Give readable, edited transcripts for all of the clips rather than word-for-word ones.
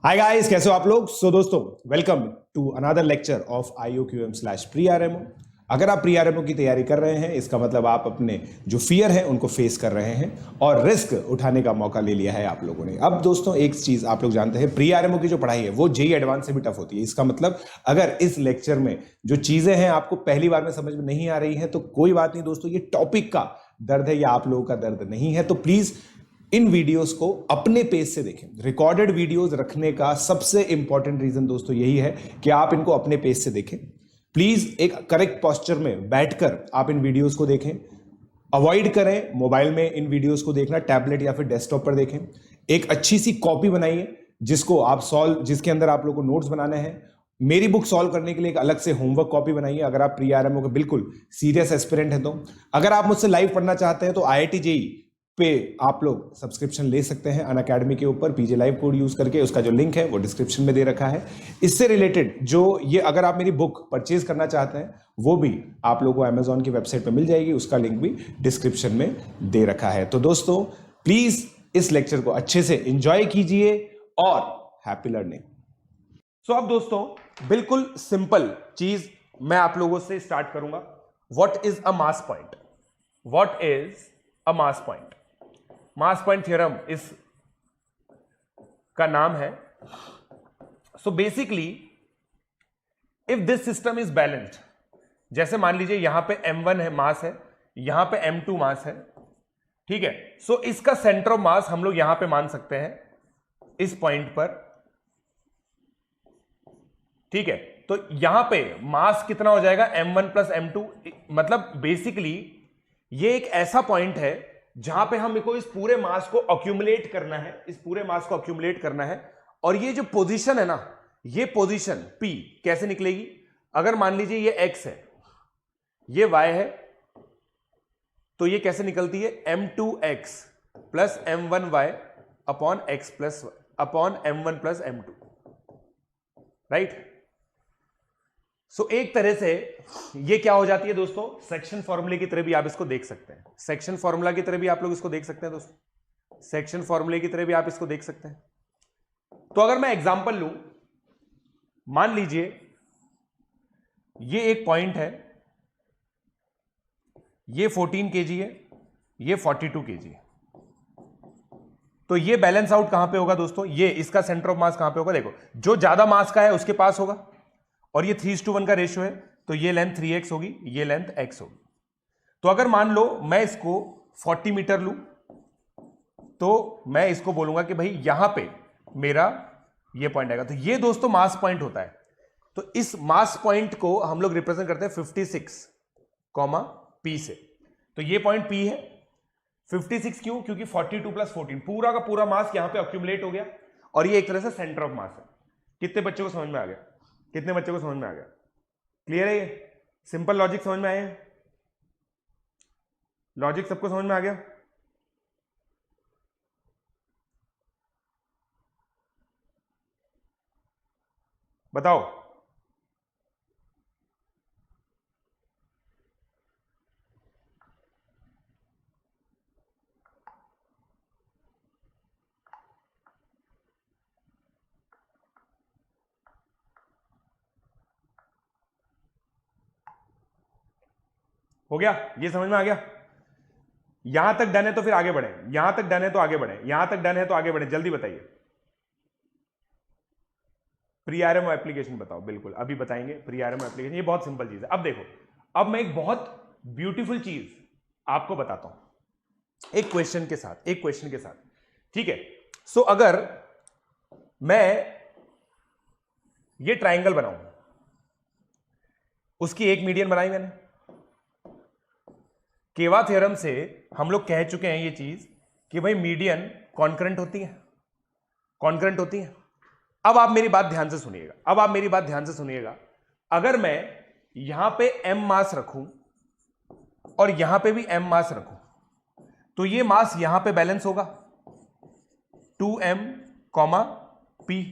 Hi guys, कैसे हो आप लोग। दोस्तों, welcome to another lecture of IOQM/प्री-आरएमओ। अगर आप प्री-आरएमओ की तैयारी कर रहे हैं, इसका मतलब आप अपने जो फियर है उनको फेस कर रहे हैं और रिस्क उठाने का मौका ले लिया है आप लोगों ने। अब दोस्तों, एक चीज आप लोग जानते हैं, प्री-आरएमओ की जो पढ़ाई है वो जेईई एडवांस से भी टफ होती है। इसका मतलब अगर इस लेक्चर में जो चीजें हैं आपको पहली बार में समझ में नहीं आ रही है तो कोई बात नहीं दोस्तों, ये टॉपिक का दर्द है या आप लोगों का दर्द नहीं है। तो प्लीज इन वीडियोस को अपने पेज से देखें। रिकॉर्डेड वीडियोस रखने का सबसे इंपॉर्टेंट रीजन दोस्तों यही है कि आप इनको अपने पेज से देखें। प्लीज एक करेक्ट पोस्चर में बैठकर आप इन वीडियोस को देखें। अवॉइड करें मोबाइल में इन वीडियोस को देखना, टैबलेट या फिर डेस्कटॉप पर देखें। एक अच्छी सी कॉपी बनाइए जिसके अंदर आप लोग को नोट्स बनाने हैं। मेरी बुक सॉल्व करने के लिए एक अलग से होमवर्क कॉपी बनाइए अगर आप प्री-आरएमओ के बिल्कुल सीरियस एस्पिरेंट हैं तो। अगर आप मुझसे लाइव पढ़ना चाहते हैं तो IIT JEE पे आप लोग सब्सक्रिप्शन ले सकते हैं अनअकैडमी के ऊपर PJ लाइव कोड यूज करके। उसका जो लिंक है वो डिस्क्रिप्शन में दे रखा है। इससे रिलेटेड जो ये अगर आप मेरी बुक परचेज करना चाहते हैं वो भी आप लोगों को अमेजॉन की वेबसाइट पर मिल जाएगी, उसका लिंक भी डिस्क्रिप्शन में दे रखा है। तो दोस्तों, प्लीज इस लेक्चर को अच्छे से एंजॉय कीजिए और हैप्पी लर्निंग। अब दोस्तों, बिल्कुल सिंपल चीज मैं आप लोगों से स्टार्ट करूंगा। What is a mass point? What is a mass point? Mass point theorem इस का नाम है। So basically, if this system is balanced, जैसे मान लीजिए यहां पे m1 है मास है, यहां पे m2 मास है, ठीक है। सो इसका सेंटर ऑफ मास हम लोग यहां पे मान सकते हैं इस पॉइंट पर, ठीक है। तो यहां पे मास कितना हो जाएगा? m1 plus m2। मतलब बेसिकली ये एक ऐसा पॉइंट है जहां पे हमको इस पूरे मास को अक्यूमुलेट करना है, इस पूरे मास को अक्यूमुलेट करना है। और ये जो पोजीशन है ना, ये पोजीशन P कैसे निकलेगी? अगर मान लीजिए ये x है, ये y है, तो ये कैसे निकलती है? m2x plus m1y upon x plus upon m1 plus m2, right. So एक तरह से ये क्या हो जाती है दोस्तों? सेक्शन फॉर्मूले की तरह भी आप इसको देख सकते हैं। सेक्शन फॉर्मूला की तरह भी आप लोग इसको देख सकते हैं दोस्तों। सेक्शन फॉर्मूले की तरह भी आप इसको देख सकते हैं। तो अगर मैं एग्जांपल लूं, मान लीजिए ये एक पॉइंट है, ये 14 kg है, ये 42 kg है। तो ये बैलेंस आउट कहां पे होगा दोस्तों? ये इसका सेंटर ऑफ मास कहां पे होगा? देखो, जो ज्यादा मास का है उसके पास होगा, और ये 3:1 का रेशियो है, तो ये लेंथ 3x होगी, ये लेंथ x होगी। तो अगर मान लो मैं इसको 40 मीटर लूं, तो मैं इसको बोलूंगा कि भाई यहां पे मेरा ये पॉइंट आएगा। तो ये दोस्तों मास पॉइंट होता है। तो इस मास पॉइंट को हम लोग रिप्रेजेंट करते हैं 56, P से। तो ये पॉइंट P है। 56 क्यों? क्योंकि 42 प्लस 14 पूरा का पूरा मास यहां पे अक्यूमुलेट हो गया, और ये एक तरह से सेंटर ऑफ मास है। कितने बच्चों को समझ में आ गया? कितने बच्चों को समझ में आ गया? क्लियर है? ये सिंपल लॉजिक समझ में आया? लॉजिक सबको समझ में आ गया? बताओ। हो गया? ये समझ में आ गया? यहां तक डन है तो फिर आगे बढ़े, यहां तक डन है तो आगे बढ़े, यहां तक डन है तो आगे बढ़े, जल्दी बताइए। प्री-आरएमओ एप्लीकेशन बताओ। बिल्कुल अभी बताएंगे प्री-आरएमओ एप्लीकेशन। ये बहुत सिंपल चीज है। अब देखो, अब मैं एक बहुत ब्यूटीफुल चीज आपको बताता हूं, एक क्वेश्चन के साथ, एक क्वेश्चन के साथ, ठीक है। सो अगर मैं ये ट्राइंगल बनाऊं, उसकी एक मीडियन बनाई मैंने। केवा थ्योरम से हम लोग कह चुके हैं ये चीज कि भाई मीडियन कॉन्करेंट होती है, कॉन्करेंट होती है। अब आप मेरी बात ध्यान से सुनिएगा, अब आप मेरी बात ध्यान से सुनिएगा। अगर मैं यहां पे m मास रखूं और यहां पे भी m मास रखूं, तो ये मास यहां पे बैलेंस होगा 2m, P।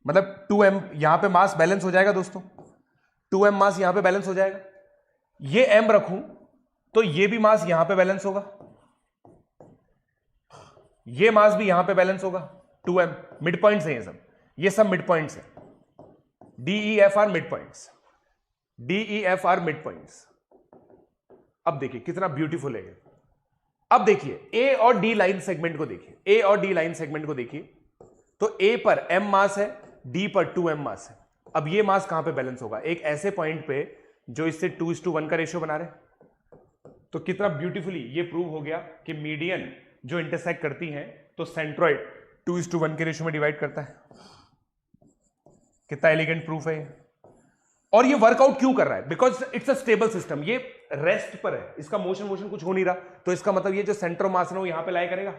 मतलब 2m यहां पे मास बैलेंस हो जाएगा दोस्तों, 2m मास यहां पे बैलेंस हो जाएगा। ये m रखूं तो ये भी मास यहां पे बैलेंस होगा, ये मास भी यहां पे बैलेंस होगा 2m। मिड पॉइंट्स हैं ये सब। ये सब मिड पॉइंट्स है, DEF are mid points, DEF are mid points. अब देखिए कितना ब्यूटीफुल है। अब देखिए ए और डी लाइन सेगमेंट को देखिए, ए और डी लाइन सेगमेंट को देखिए, तो ए पर m मास है, डी पर 2m मास है। अब ये मास कहां पे बैलेंस होगा? एक ऐसे पॉइंट पे जो इससे 2:1 का रेशियो बना रहे। तो कितना ब्यूटीफुली ये प्रूव हो गया कि मीडियन जो इंटरसेक्ट करती हैं तो सेंट्रॉइड 2:1 के रेशियो में डिवाइड करता है। कितना एलिगेंट प्रूफ है ये। और ये वर्कआउट क्यों कर रहा है? Because it's a stable system, ये रेस्ट पर है, इसका मोशन कुछ हो नहीं रहा, तो इसका मतलब ये जो सेंटर मास है वो यहां पे लाई करेगा।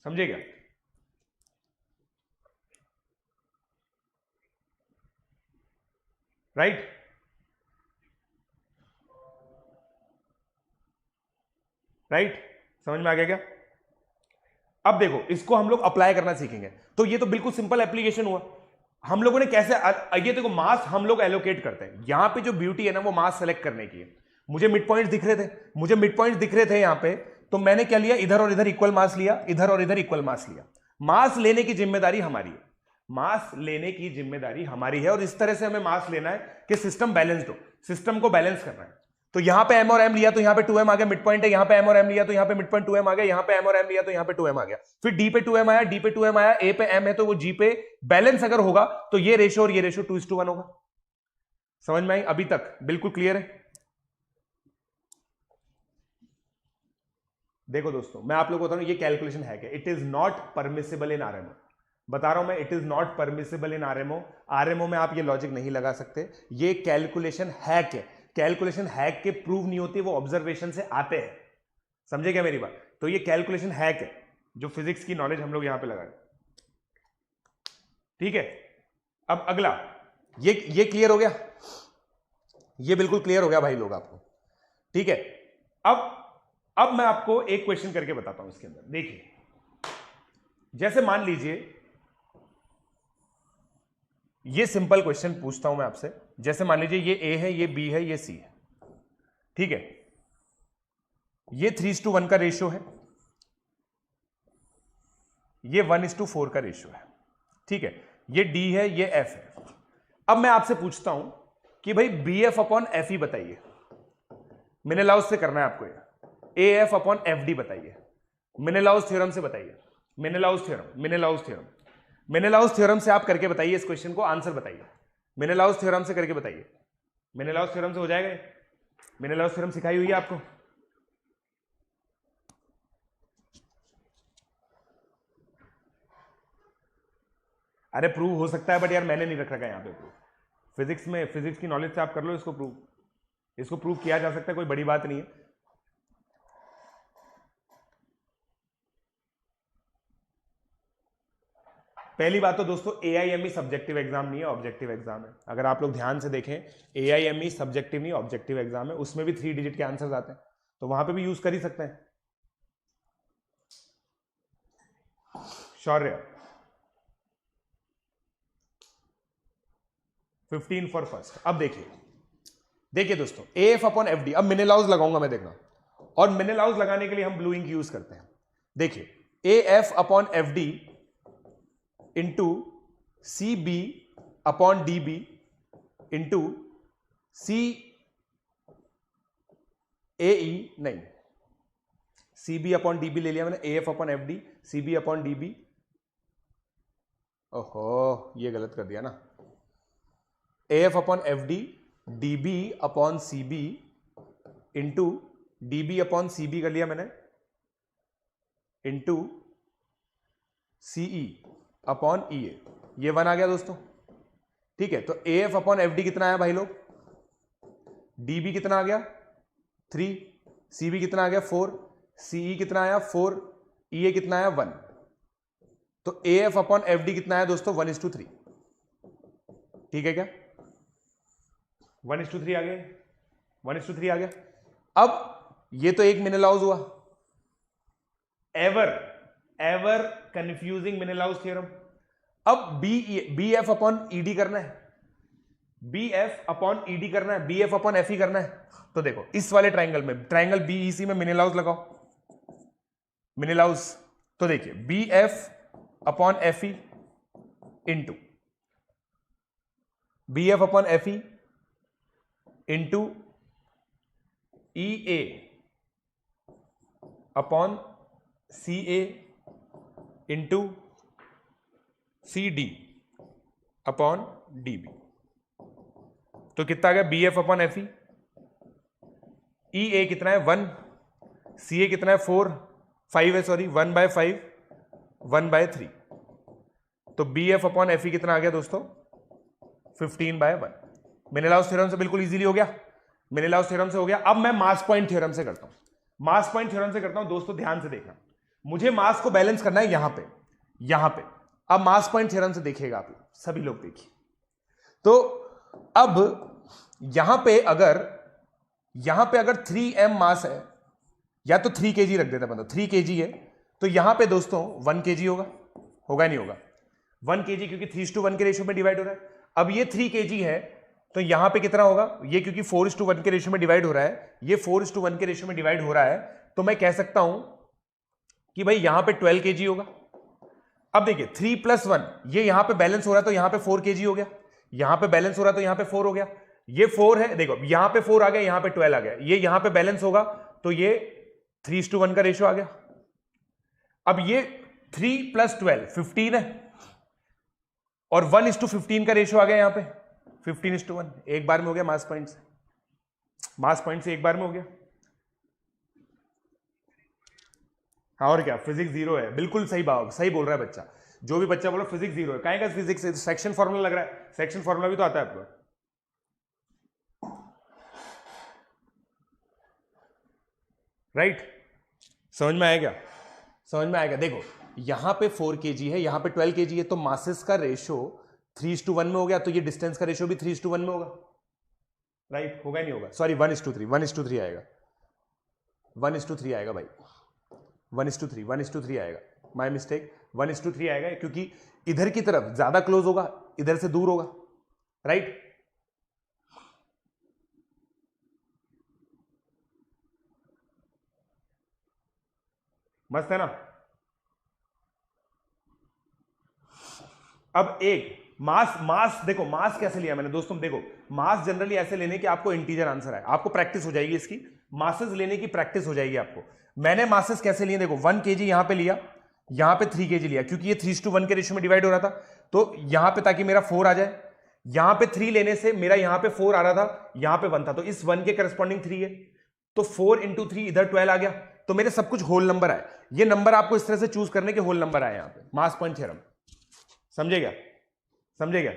समझेगा? राइट? राइट? समझ में आ गया क्या? अब देखो इसको हम लोग अप्लाई करना सीखेंगे। तो ये तो बिल्कुल सिंपल एप्लीकेशन हुआ। हम लोगों ने कैसे, ये देखो मास हम लोग एलोकेट करते हैं। यहां पे जो ब्यूटी है ना वो मास सेलेक्ट करने की है। मुझे मिड पॉइंट्स दिख रहे थे यहां पे, तो मैंने क्या लिया, इधर और इधर इक्वल मास लिया, इधर और इधर इक्वल मास लिया। मास लेने की जिम्मेदारी हमारी है, मास लेने की जिम्मेदारी हमारी है। और इस तरह से हमें मास लेना है कि सिस्टम बैलेंस्ड हो, सिस्टम को बैलेंस करना है। तो यहां पे m और m लिया तो यहां पे 2m आ गया, मिड पॉइंट है। यहां पे m और m लिया तो यहां पे मिड पॉइंट 2m आ गया, यहां पे m और m लिया तो यहां पे 2m आ गया। फिर d पे 2m आया, d पे 2m आया, a पे m है तो वो g पे बैलेंस अगर होगा तो ये रेशियो और ये रेशियो 2:1 होगा। समझ में आई? अभी तक बिल्कुल क्लियर है? देखो दोस्तों मैं आप लोगों को बता रहा हूं ये कैलकुलेशन है क्या, it is not permissible in RMO. बता रहा हूं मैं, it is not permissible in RMO. RMO में आप ये लॉजिक नहीं लगा सकते। ये कैलकुलेशन हैक है। कैलकुलेशन हैक के प्रूव नहीं होती, वो ऑब्जर्वेशन से आते हैं। समझे क्या मेरी बात? तो ये कैलकुलेशन हैक है जो फिजिक्स की नॉलेज हम लोग यहां पे लगाए। ठीक है? अब अगला, ये क्लियर हो गया? ये बिल्कुल क्लियर हो गया भाई लोग आपको? ठीक है। अब मैं आपको एक क्वेश्चन करके बताता हूं इसके अंदर। देखिए जैसे मान लीजिए, ये सिंपल क्वेश्चन पूछता हूं मैं आपसे। जैसे मान लीजिए ये ए है, ये बी है, ये सी है। ठीक है? ये 3:1 का रेशियो है, ये 1:4 का रेशियो है। ठीक है? ये डी है, ये एफ है। अब मैं आपसे पूछता हूं कि भाई B F upon F E बताइए। मेनेलाउस से करना है आपको ये। A F upon F D बताइए। मेनेलाउस थ्योरम से बताइए। मेनेलाउस थ्योरम से आप करके बताइए इस क्वेश्चन को, आंसर बताइए। मेनेलाउस थ्योरम से करके बताइए। मेनेलाउस थ्योरम से हो जाएगा? मेनेलाउस थ्योरम सिखाई हुई है आपको? अरे प्रूव हो सकता है बट यार मैंने नहीं रख रखा यहां पे प्रूफ। फिजिक्स में, फिजिक्स की नॉलेज से आप कर लो इसको प्रूव। इसको प्रूव किया जा सकता है, कोई बड़ी बात नहीं है। पहली बात तो दोस्तों AIME सब्जेक्टिव एग्जाम नहीं है, ऑब्जेक्टिव एग्जाम है। अगर आप लोग ध्यान से देखें, AIME सब्जेक्टिव नहीं ऑब्जेक्टिव एग्जाम है। उसमें भी 3 डिजिट के आंसर्स आते हैं, तो वहां पे भी यूज कर ही सकते हैं। शौर्य 15 फॉर फर्स्ट। अब देखिए दोस्तों, AF अपॉन FD। अब मेनेलाउस लगाऊंगा मैं, देखना। और मेनेलाउस लगाने के लिए हम ब्लू इंक यूज करते हैं। देखिए AF upon FD into CB upon DB into CAE, नहीं, CB अपॉन DB ले लिया मैंने। AF upon FD, CB upon DB। ओहो ये गलत कर दिया ना। AF upon FD, DB upon CB into DB upon CB कर लिया मैंने, इंटू CE अपॉन EA। ये 1 आ गया दोस्तों। ठीक है? तो AF अपॉन FD कितना आया भाई लोग? DB कितना आ गया? 3। CB कितना आ गया? 4। CE कितना आया? 4। EA कितना आया? 1। तो AF अपॉन FD कितना आया दोस्तों? 1:3। ठीक है क्या? 1:3 आ गया, 1:3 आ गया। अब ये तो एक मेनेलाउस हुआ। Ever confusing Menelaus theorem. अब BF अपॉन ED करना है, BF अपॉन ED करना है, BF अपॉन FE करना है। तो देखो इस वाले ट्राइंगल में, ट्राइंगल BEC में मेनेलाउस लगाओ। मेनेलाउस तो देखिए BF upon FE into B F upon F E into E A upon C A into C D upon D B. तो कितना आ गया? B F upon F E A कितना है 1, सी ए कितना है 4, 5 है सॉरी 1/5, 1/3। तो B F upon F E कितना आ गया दोस्तों? 15/1। मेनेलाउस थ्योरम से बिल्कुल इजीली हो गया, मेनेलाउस थ्योरम से हो गया। अब मैं मास पॉइंट थ्योरम से करता हूं, मास पॉइंट थ्योरम से करता हूं। दोस्तों ध्यान से देखना, मुझे मास को बैलेंस करना है यहां पे, यहां पे। अब मास पॉइंट थ्योरम से देखिएगा आप लोग, सभी लोग देखिए। तो अब यहां पे अगर 3m मास है, या तो 3 kg रख देता मतलब 3 kg है, तो यहां पे दोस्तों 1 kg होगा नहीं होगा? 1 kg, क्योंकि 3:1 के रेशियो में डिवाइड हो रहा है। अब ये 3 kg है, तो यहां पे कितना होगा? ये क्योंकि 4:1 के रेशियो में डिवाइड हो रहा है, ये 4:1 के रेशियो में डिवाइड हो रहा है, तो मैं कह सकता हूं कि भाई यहां पे 12 kg होगा। अब देखिए 3 + 1, ये यहां पे बैलेंस हो रहा है तो यहां पे 4 kg हो गया, यहां पे बैलेंस हो रहा है तो यहां पे 4 हो गया, ये 4 है, देखो यहां पे 4 आ गया, यहां पे 12 आ गया, ये यहां पे बैलेंस होगा तो ये 3:1 का रेशियो आ गया। अब ये 3 + 12 15 है, और 1:15 का रेशियो आ गया यहां पे 15:1। एक बार में हो गया मास पॉइंट से, मास पॉइंट से एक बार में हो गया। हाँ और क्या, फिजिक्स 0 है, बिल्कुल सही बात, सही बोल रहा है बच्चा। जो भी बच्चा बोलो फिजिक्स 0 है, काहे का फिजिक्स? सेक्शन फॉर्मूला लग रहा है, सेक्शन फॉर्मूला भी तो आता है आपको। राइट, समझ में आएगा? समझ में आएगा। देखो यहां पे 4 kg है, यहां पे 12 kg है, तो मासेस का रेशियो 3:1 में हो गया, तो ये डिस्टेंस का रेशियो भी 3:1 में होगा। राइट, होगा नहीं होगा? सॉरी 1:3, 1:3 आएगा, 1:3 आएगा भाई, 1:3 आएगा, माय मिस्टेक, 1:3 आएगा, क्योंकि इधर की तरफ ज्यादा क्लोज होगा, इधर से दूर होगा। राइट, मस्त है ना? अब एक मास देखो, मास कैसे लिया मैंने दोस्तों? देखो मास जनरली ऐसे लेने की आपको इंटीजर आंसर है, आपको प्रैक्टिस हो जाएगी इसकी, मासेस लेने की प्रैक्टिस हो जाएगी आपको। मैंने मासेस कैसे लिए? देखो 1 kg यहां पे लिया, यहां पे 3 kg लिया, क्योंकि ये 3:1 के रेशियो में डिवाइड हो रहा था, तो यहां पे ताकि मेरा 4 आ जाए, यहां पे 3 लेने से मेरा यहां पे 4 आ रहा था, यहां पे 1 था, तो इस 1 के करस्पॉन्डिंग 3 है, तो 4 × 3 इधर 12 आ गया, तो मेरे सब कुछ होल नंबर आए। ये नंबर आपको इस तरह से चूज करने के होल नंबर आए यहां पे, मास पॉइंट थ्योरम। समझेगा? समझेगा?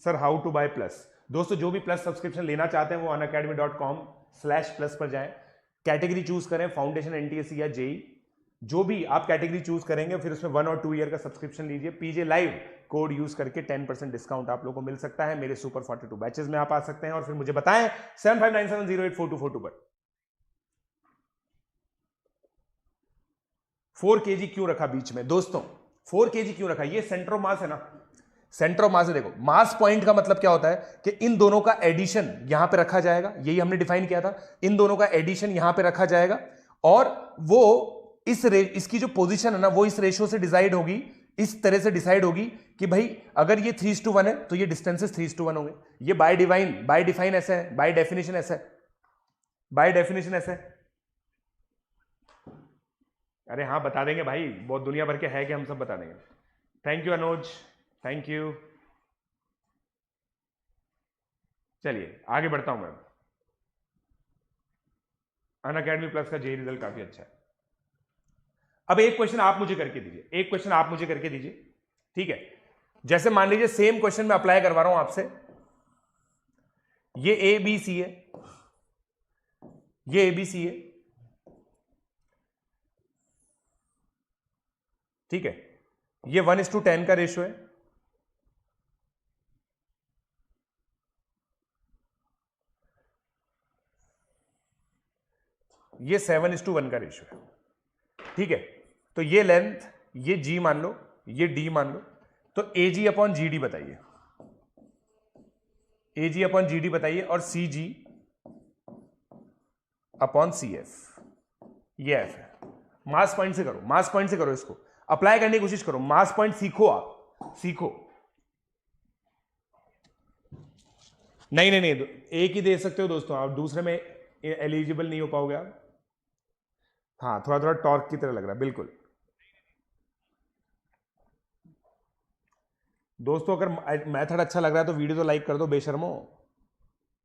Sir how to by plus? दोस्तों जो भी प्लस सब्सक्रिप्शन लेना चाहते हैं वो unacademy.com/plus पर जाएं, कैटेगरी चूज करें, फाउंडेशन, एनटीएससी या जेई, जो भी आप कैटेगरी चूज करेंगे, फिर उसमें 1 और 2 ईयर का सब्सक्रिप्शन लीजिए। पीजे लाइव कोड यूज करके 10% डिस्काउंट आप लोगों को मिल सकता है। मेरे सुपर 42 बैचेस में आप आ सकते हैं, और फिर मुझे बताएं 7597084242 पर 4 kg क्यों रखा बीच में? दोस्तों 4 kg क्यों रखा? ये सेंटर ऑफ मास है ना, सेंटर ऑफ मास है। देखो मास पॉइंट का मतलब क्या होता है कि इन दोनों का एडिशन यहां पे रखा जाएगा, यही हमने डिफाइन किया था, इन दोनों का एडिशन यहां पे रखा जाएगा, और वो इसकी जो पोजीशन है ना, वो इस रेशियो से डिसाइड होगी, इस तरह से डिसाइड होगी कि भाई अगर ये 3:1 है तो ये डिस्टेंसेस 3:1 होंगे। ये बाय डिफाइन ऐसा है, बाय डेफिनेशन ऐसा है, बाय डेफिनेशन ऐसा है। अरे हाँ बता देंगे भाई, बहुत दुनिया भर के है कि हम सब बता देंगे। Thank you Anuj, thank you. चलिए आगे बढ़ता हूं मैं। अनअकैडमी प्लस का जेई रिजल्ट काफी अच्छा है। अब एक क्वेश्चन आप मुझे करके दीजिए, एक क्वेश्चन आप मुझे करके दीजिए, ठीक है? जैसे मान लीजिए सेम क्वेश्चन मैं अप्लाई करवा रहा हूं आपसे, ये ABC है, ये ABC है, ठीक है? ये 1:10 का रेशियो है, ये 7:1 का रेशियो है, ठीक है? तो ये लेंथ, ये G मान लो, ये D मान लो, तो AG अपॉन GD बताइए, AG अपॉन GD बताइए, और CG अपॉन CF, ये F है। मास पॉइंट से करो, मास पॉइंट से करो इसको। अप्लाई करने की कोशिश करो, मास पॉइंट सीखो, आप सीखो। नहीं नहीं नहीं, एक ही दे सकते हो दोस्तों आप, दूसरे में एलिजिबल नहीं हो पाओगे आप। हाँ, थोड़ा थोड़ा टॉर्क की तरह लग रहा है, बिल्कुल। दोस्तों अगर मेथड अच्छा लग रहा है तो वीडियो तो लाइक कर दो, बेशर्मो,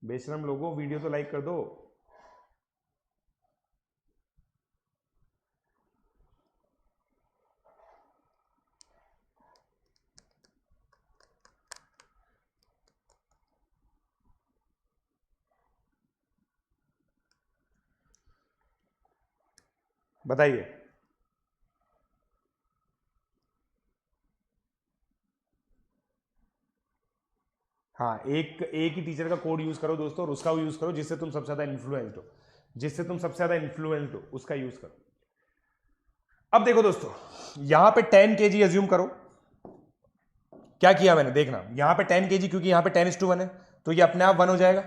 बेशरम लोगों, वीडियो तो लाइक कर दो। बताइए। हाँ, एक ही टीचर का कोड यूज करो दोस्तों, और उसका यूज करो जिससे तुम सबसे ज्यादा इन्फ्लुएंस्ड हो, जिससे तुम सबसे ज्यादा इन्फ्लुएंस्ड हो, उसका यूज करो। अब देखो दोस्तों, यहां पे 10 kg अज्यूम करो। क्या किया मैंने, देखना, यहां पे 10 kg, क्योंकि यहां पे 10:1 है, तो ये अपने आप 1 हो जाएगा,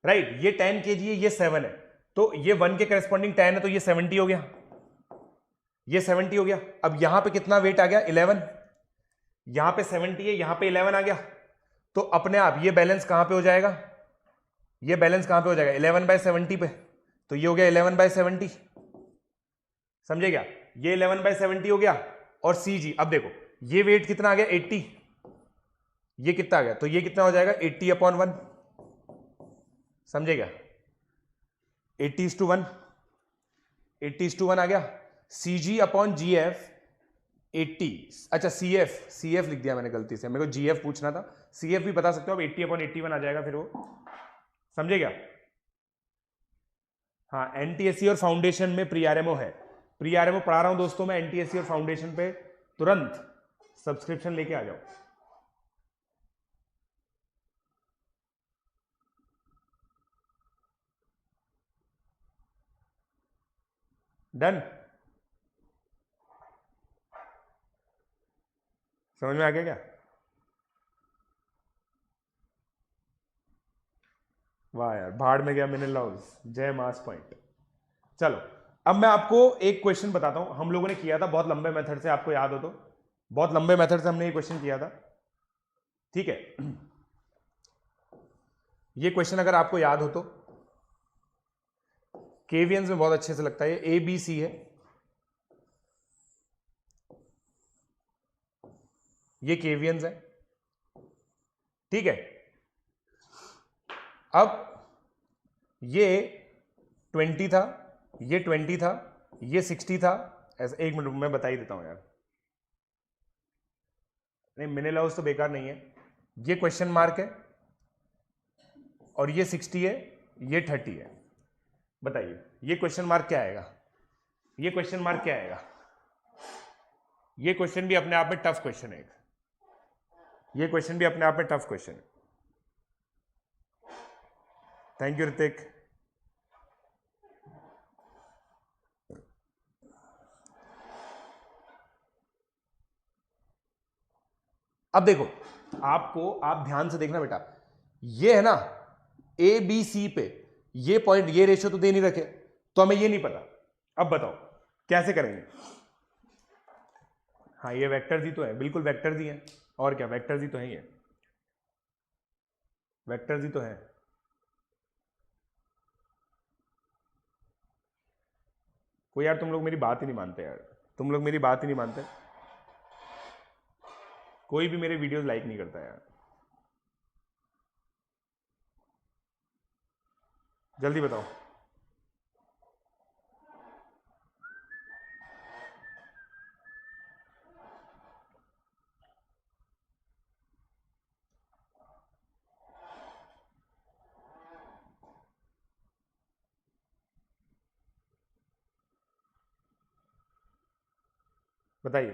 राइट। ये 10 kg है, ये 7 है, तो ये 1 के करस्पॉन्डिंग 10 है, तो ये 70 हो गया, ये 70 हो गया। अब यहां पे कितना वेट आ गया, 11, यहां पे 70 है, यहां पे 11 आ गया, तो अपने आप ये बैलेंस कहां पे हो जाएगा, ये बैलेंस कहां पे हो जाएगा, 11/70 पे, तो ये हो गया 11/70, समझे क्या, ये 11/70 हो गया। और सी जी, अब देखो ये वेट कितना आ गया, 80, ये कितना आ गया, तो ये कितना हो जाएगा, 80/1, समझे क्या, 80:1, 80:1 आ गया। सी जी अपॉन जी एफ 80, अच्छा सी एफ लिख दिया मैंने गलती से, मेरे को जी एफ पूछना था, सी एफ भी बता सकते हो, अब 80/81 आ जाएगा फिर वो, समझे क्या। हाँ, एनटीएससी और फाउंडेशन में प्री आरएमओ है, प्री आरएमओ पढ़ा रहा हूं दोस्तों मैं, एनटीएससी और फाउंडेशन पे तुरंत सब्सक्रिप्शन लेके आ जाओ। डन, समझ में आ गया क्या, वाह यार, भाड़ में गया मिनरल हाउस, जय मास पॉइंट। चलो, अब मैं आपको एक क्वेश्चन बताता हूं, हम लोगों ने किया था बहुत लंबे मेथड से, आपको याद हो तो, बहुत लंबे मेथड से हमने ये क्वेश्चन किया था, ठीक है। ये क्वेश्चन अगर आपको याद हो तो, केवीएन्स में बहुत अच्छे से लगता है, ए बी सी है, ये केवीएन्स है, ठीक है। अब ये 20 था, ये 20 था, ये 60 था, ऐसा, एक मिनट मैं बता ही देता हूं यार, नहीं मिनरल हाउस तो बेकार नहीं है, ये क्वेश्चन मार्क है, और ये 60 है, ये 30 है, बताइए ये क्वेश्चन मार्क क्या आएगा, ये क्वेश्चन मार्क क्या आएगा, ये क्वेश्चन भी अपने आप में टफ क्वेश्चन है, ये क्वेश्चन भी अपने आप में टफ क्वेश्चन है। Thank you Hrithik. अब देखो, आपको, आप ध्यान से देखना बेटा, ये है ना ए बी सी पे, ये पॉइंट, ये रेशियो तो दे नहीं रखे, तो हमें ये नहीं पता, अब बताओ कैसे करेंगे। हाँ, ये वेक्टर्स ही तो है, बिल्कुल वेक्टर्स ही है, और क्या, वेक्टर्स ही तो है, ये वेक्टर्स ही तो है। कोई यार, तुम लोग मेरी बात ही नहीं मानते यार, तुम लोग मेरी बात ही नहीं मानते, कोई भी मेरे वीडियोस लाइक नहीं करता यार, जल्दी बताओ। बताइए,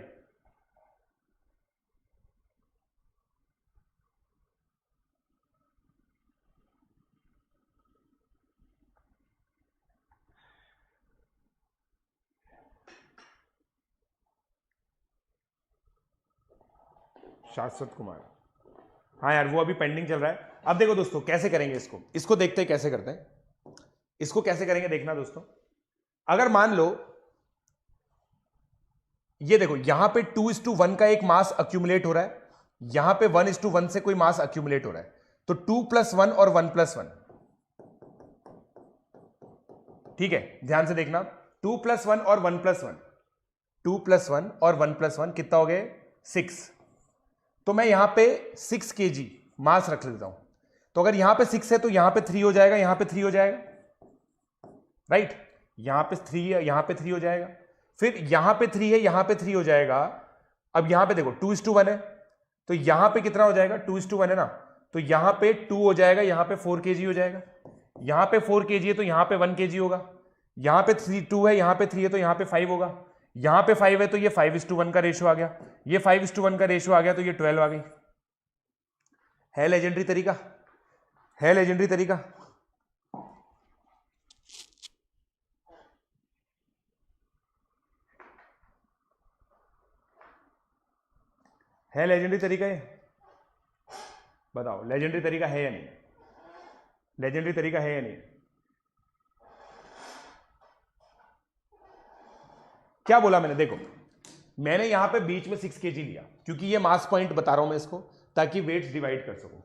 शाश्वत कुमार, हाँ यार वो अभी पेंडिंग चल रहा है। अब देखो दोस्तों कैसे करेंगे इसको, इसको देखते हैं कैसे करते हैं, इसको कैसे करेंगे देखना दोस्तों। अगर मान लो ये देखो यहां पे 2:1 का एक मास अक्यूमुलेट हो रहा है, यहां पे 1:1 से कोई मास अक्यूमुलेट हो रहा है, तो 2+1 और 1+1, ठीक है, ध्यान से देखना, 2+1 और 1+1, 2+1 और 1+1 कितना हो गया? 6। तो मैं यहां पे 6 kg मास रख लेता हूं, तो अगर यहां पे 6 है तो यहां पे 3 हो जाएगा, यहां पे 3 हो जाएगा, राइट, यहां पे 3 है, यहां पे 3 हो जाएगा, फिर यहां पे 3 है, यहां पे 3 हो जाएगा। अब यहां पे देखो 2:1 है, तो यहां पे कितना हो जाएगा? 2:1 है ना, तो यहां पे 2 हो जाएगा, यहां पे 4 kg हो जाएगा, यहां पे 4 kg है तो यहां पे 1 kg होगा, यहां पे 2 है, यहां पे 3 है तो यहां पे 5 होगा, यहां पे 5 है तो ये 5:1 का रेशियो आ गया, ये 5:1 का रेशियो आ गया तो ये 12 आ गई। है लेजेंडरी तरीका, है लेजेंडरी तरीका। है लेजेंडरी तरीका ये? बताओ लेजेंडरी तरीका है या नहीं? लेजेंडरी तरीका है या नहीं? क्या बोला मैंने? देखो मैंने यहां पे बीच में 6 kg लिया क्योंकि ये मास पॉइंट बता रहा हूं मैं इसको, ताकि वेट्स डिवाइड कर सकूं।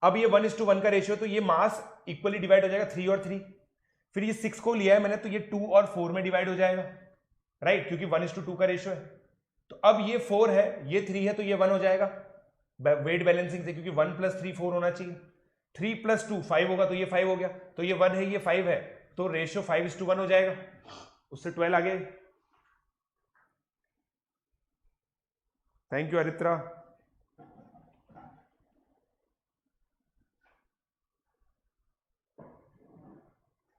अब ये 1:1 का रेशियो, तो ये मास इक्वली डिवाइड हो जाएगा 3 और 3, फिर ये 6 को लिया है मैंने तो ये 2 और 4 में डिवाइड हो जाएगा, राइट, क्योंकि 1:2 का रेशियो है। तो अब ये 4 है, ये 3 है, तो ये 1 हो जाएगा वेट बैलेंसिंग से, क्योंकि 1 + 3 4 होना चाहिए, 3 + 2 5 होगा, तो ये 5 हो गया, तो ये 1 है, ये 5 है, तो रेशियो 5:1 हो जाएगा, उससे 12 आगे। Thank you Aritra.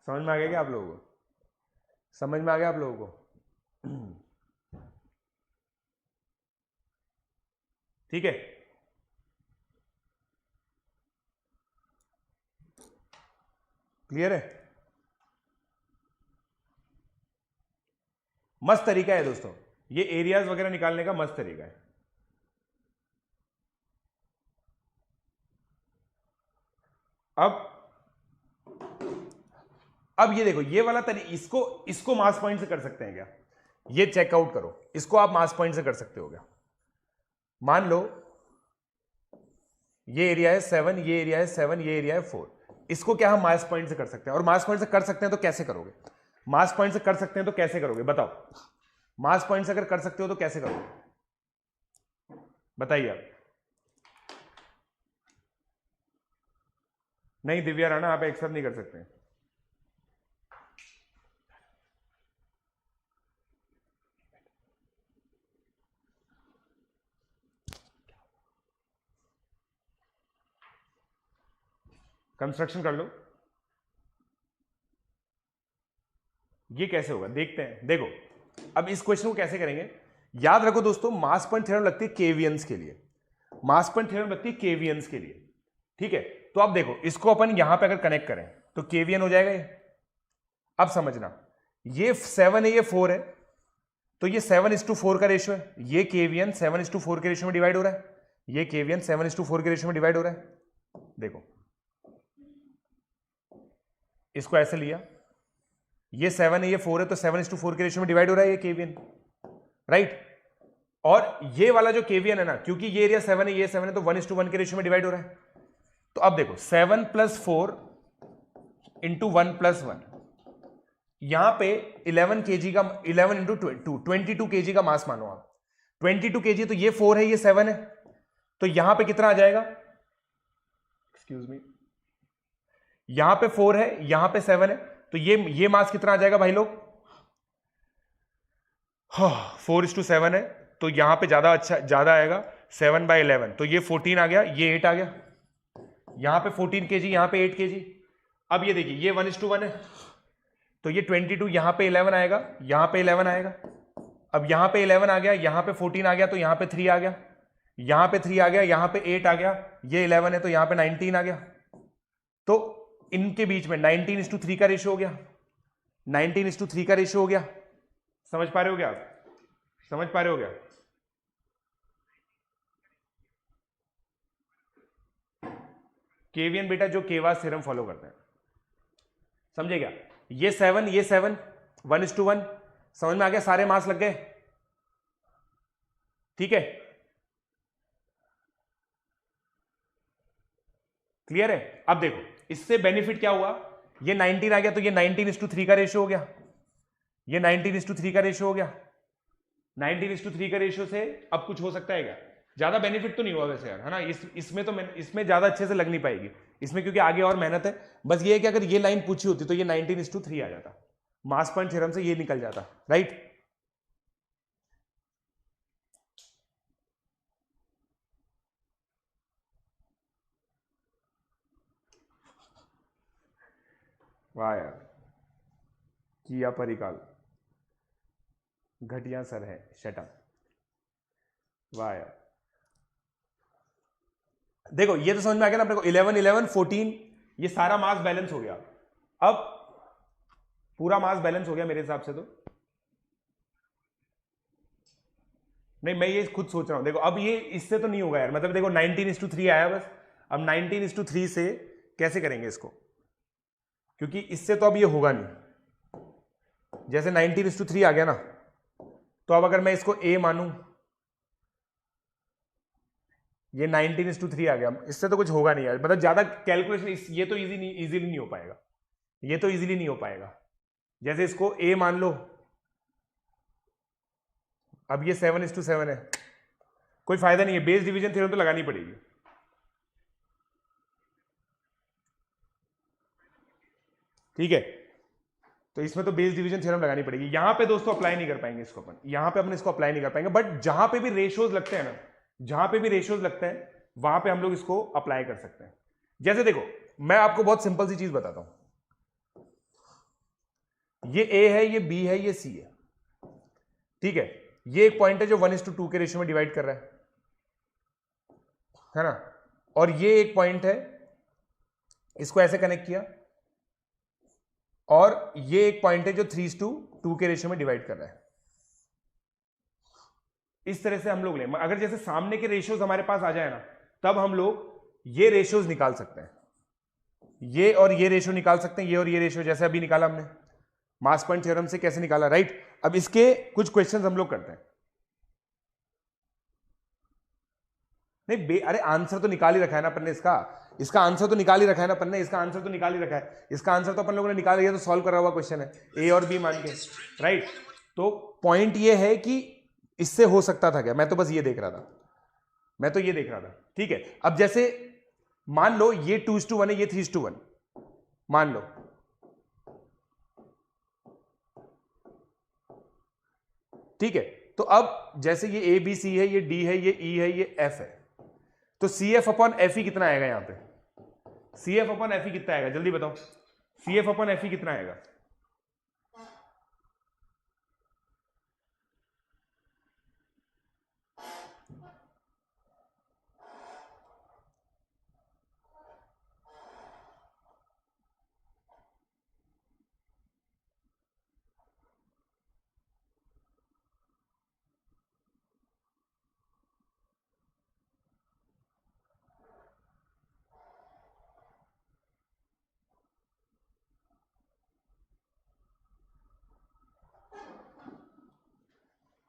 समझ में आ गया क्या आप लोगों को? समझ में आ गया आप लोगों को? ठीक है, क्लियर है? मस्त तरीका है दोस्तों, ये एरियाज वगैरह निकालने का मस्त तरीका है। अब ये देखो, ये वाला इसको मास पॉइंट से कर सकते हैं क्या? ये चेकआउट करो, इसको आप मास पॉइंट से कर सकते हो क्या? मान लो ये एरिया है 7, ये एरिया है 7, ये एरिया है 4, इसको क्या हम मास पॉइंट से कर सकते हैं? और मास पॉइंट से कर सकते हैं तो कैसे करोगे? मास पॉइंट से कर सकते हैं तो कैसे करोगे बताओ? मास पॉइंट से अगर कर सकते हो तो कैसे करोगे? बताइए आप। नहीं दिव्या राणा, आप एक साथ नहीं कर सकते। कंस्ट्रक्शन कर लो, ये कैसे होगा देखते हैं। देखो अब इस क्वेश्चन को कैसे करेंगे, याद रखो दोस्तों, मास पॉइंट थ्योरम लगती है केवीएन्स के लिए, मास पॉइंट थ्योरम लगती है केवीएन्स के लिए, ठीक है। तो अब देखो इसको अपन यहां पे अगर कनेक्ट करें तो केवीएन हो जाएगा ये। अब समझना, ये 7 है, ये 4 है, तो ये 7:4 का रेशियो है, ये केवीएन 7:4 के रेशियो में डिवाइड हो रहा है, ये केवीएन 7:4 के रेशियो में डिवाइड हो रहा है। देखो इसको ऐसे लिया, ये 7 है, ये 4 है, तो 7:4 के रेशियो में डिवाइड हो रहा है ये केवीएन, राइट। और ये वाला जो केवीएन है ना, क्योंकि ये एरिया 7 है, ये 7 है, तो 1:1 के रेशियो में डिवाइड हो रहा है। तो अब देखो 7 + 4 × 1 + 1, यहां पे 11 kg का, 11 × 2 22 kg का मास मानो आप, 22 kg, तो ये 4 है, ये 7 है, तो यहां पे कितना आ जाएगा? एक्सक्यूज मी, यहां पे 4 है, यहां पे 7 है, तो ये मास कितना आ जाएगा भाई लोग? 4:7 है, तो यहां पे ज्यादा आएगा, 7/11, तो ये 14 आ गया, ये 8 आ गया, यहां पे 14 kg, यहां पे 8 kg। अब ये देखिए ये 1:1 है, तो ये 22, यहां पे 11 आएगा, यहां पे 11 आएगा, अब यहां पे 11 आ गया, यहां पे 14 आ गया, तो यहां पे 3 आ गया, यहां पे 3 आ गया, यहां पे 8 आ गया, ये 11 है, तो यहां पे 19 आ गया। तो इनके बीच में 19:3 का रेशियो हो गया, 19:3 का रेशियो हो गया। समझ पा रहे हो क्या आप? समझ पा रहे हो क्या? केवीएन बेटा जो केवास थ्योरम फॉलो करते हैं, समझे क्या? ये 7, ये 7, 1:1, समझ में आ गया? सारे मास लग गए, ठीक है, क्लियर है। अब देखो इससे बेनिफिट क्या हुआ, ये 19 आ गया तो ये 19:3 का रेशियो हो गया, ये 19:3 का रेशियो हो गया। 19:3 का रेशियो से अब कुछ हो सकता है क्या? ज्यादा बेनिफिट तो नहीं हुआ वैसे यार, है ना। इसमें तो इसमें ज्यादा अच्छे से लग नहीं पाएगी इसमें, क्योंकि आगे और मेहनत है। बस ये है कि अगर ये लाइन पूछी होती तो ये 19:3 आ जाता, मास पॉइंट थ्योरम से ये निकल जाता, राइट। वाह यार, किया परिकाल, घटिया सर है, शट अप। वाह यार, देखो ये तो समझ में आ गया ना अपने को, 11 11 14 ये सारा मास बैलेंस हो गया। अब पूरा मास बैलेंस हो गया मेरे हिसाब से तो। नहीं, मैं ये खुद सोच रहा हूं, देखो अब ये इससे तो नहीं होगा यार, मतलब देखो 19:3 आया बस। अब 19:3 से कैसे करेंगे इसको, क्योंकि इससे तो अब ये होगा नहीं। जैसे 19:3 आ गया ना, तो अब अगर मैं इसको a मानूं, ये 19:3 आ गया, इससे तो कुछ होगा नहीं यार, मतलब ज्यादा कैलकुलेशन ये तो इजीली नहीं हो पाएगा, ये तो इजीली नहीं हो पाएगा। जैसे इसको a मान लो, अब ये 7:7 है, कोई फायदा नहीं है, बेस डिवीजन थ्योरम तो लगानी पड़ेगी। ठीक है, तो इसमें तो बेस डिवीजन थ्योरम लगानी पड़ेगी। यहां पे दोस्तों अप्लाई नहीं कर पाएंगे इसको अपन, यहां पे अपन इसको अप्लाई नहीं कर पाएंगे, बट जहां पे भी रेशियोज लगते हैं ना, जहां पे भी रेशियोज लगते हैं वहां पे हम लोग इसको अप्लाई कर सकते हैं। जैसे देखो मैं आपको बहुत सिंपल सी चीज बताता हूं, ये A है, ये B है, ये C है, ठीक है। ये एक पॉइंट है जो 1:2 के रेशियो में डिवाइड कर रहा है ना, और ये एक पॉइंट है, इसको ऐसे कनेक्ट किया, और ये एक पॉइंट है जो 3:2 के रेशियो में डिवाइड कर रहा है। इस तरह से हम लोग लें, अगर जैसे सामने के रेशियोज हमारे पास आ जाए ना, तब हम लोग ये रेशियोज निकाल सकते हैं, ये और ये रेशियो निकाल सकते हैं, ये और ये रेशियो, जैसे अभी निकाला हमने मास पॉइंट थ्योरम से कैसे निकाला, राइट। अब इसके कुछ क्वेश्चंस हम लोग करते हैं। नहीं अरे आंसर तो निकाल ही रखा है ना अपन ने, इसका आंसर तो निकाल ही रखा है ना अपन ने, इसका आंसर तो निकाल ही रखा है, इसका आंसर तो अपन लोगों ने निकाल लिया, तो सॉल्व करा हुआ क्वेश्चन है, ए और बी मान के, राइट। तो पॉइंट ये है कि इससे हो सकता था क्या, मैं तो बस ये देख रहा था, मैं तो ये देख रहा था, ठीक है। अब जैसे मान लो ये 2:1 है, ये 3:1 मान लो, ठीक है। तो अब जैसे ये ए बी सी है, ये डी है, ये ई है, ये एफ है, तो C F upon F E कितना आएगा यहां पे, C F upon F E कितना आएगा, जल्दी बताओ, C F upon F E कितना आएगा।